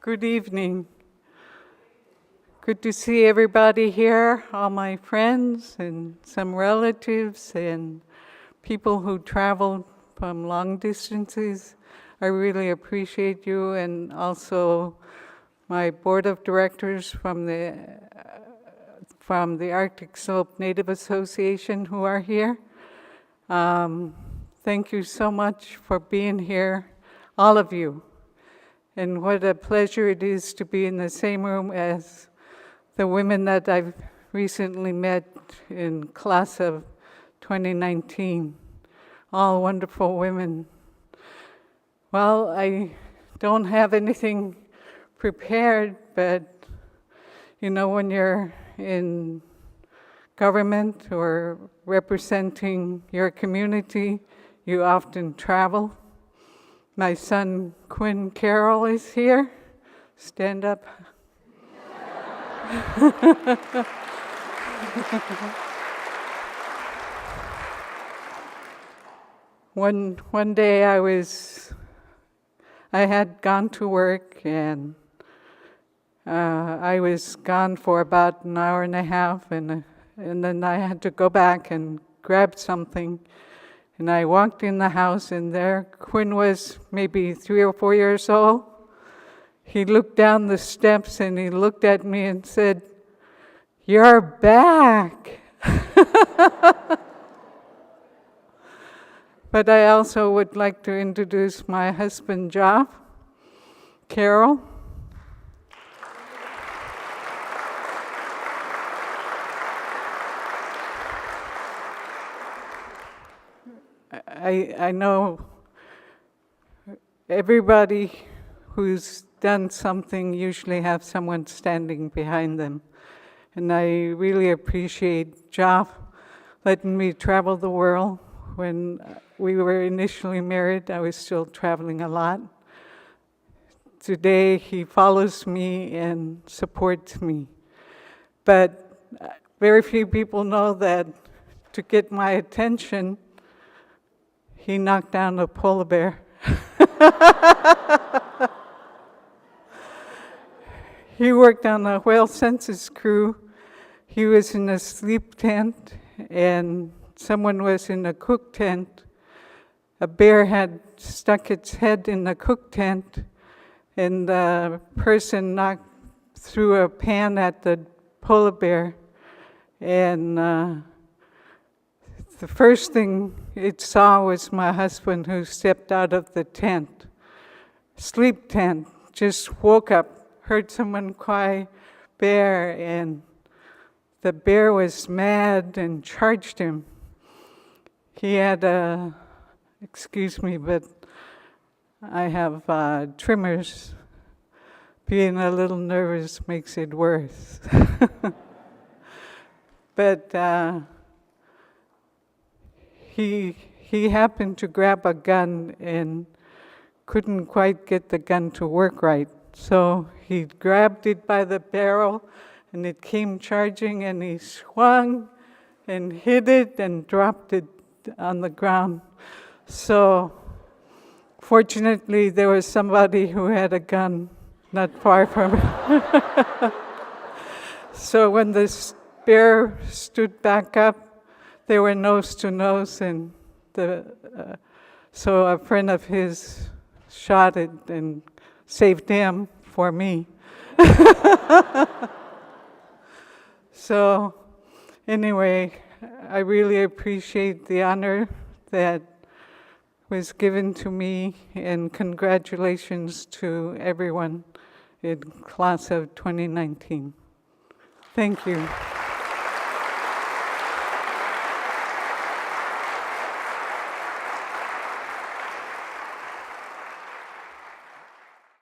Good evening. Good to see everybody here, all my friends and some relatives and people who traveled from long distances. I really appreciate you, and also my board of directors from the Arctic Slope Native Association who are here. Thank you so much for being here, all of you. And what a pleasure it is to be in the same room as the women that I've recently met in class of 2019. All wonderful women. Well, I don't have anything prepared, but you know, when you're in government or representing your community, you often travel. My son, Qaqaun Carroll, is here. Stand up. One day I had gone to work, and I was gone for about an hour and a half, and then I had to go back and grab something. And I walked in the house, and there Qaqaun was maybe 3 or 4 years old. He looked down the steps and he looked at me and said, "You're back." But I also would like to introduce my husband, Qaqaun Carroll. I know everybody who's done something usually have someone standing behind them. And I really appreciate Qaqaun letting me travel the world. When we were initially married, I was still traveling a lot. Today, he follows me and supports me. But very few people know that to get my attention, he knocked down a polar bear. He worked on a whale census crew. He was in a sleep tent, and someone was in a cook tent. A bear had stuck its head in the cook tent, and the person threw a pan at the polar bear. And the first thing it saw was my husband, who stepped out of the tent, sleep tent, just woke up, heard someone cry, "Bear," and the bear was mad and charged him. He had excuse me, but I have tremors. Being a little nervous makes it worse. But he happened to grab a gun and couldn't quite get the gun to work right. So he grabbed it by the barrel, and it came charging, and he swung and hit it and dropped it on the ground. So fortunately, there was somebody who had a gun not far from it. So when the bear stood back up, they were nose to nose, and so a friend of his shot it and saved him for me. So anyway, I really appreciate the honor that was given to me, and congratulations to everyone in class of 2019. Thank you.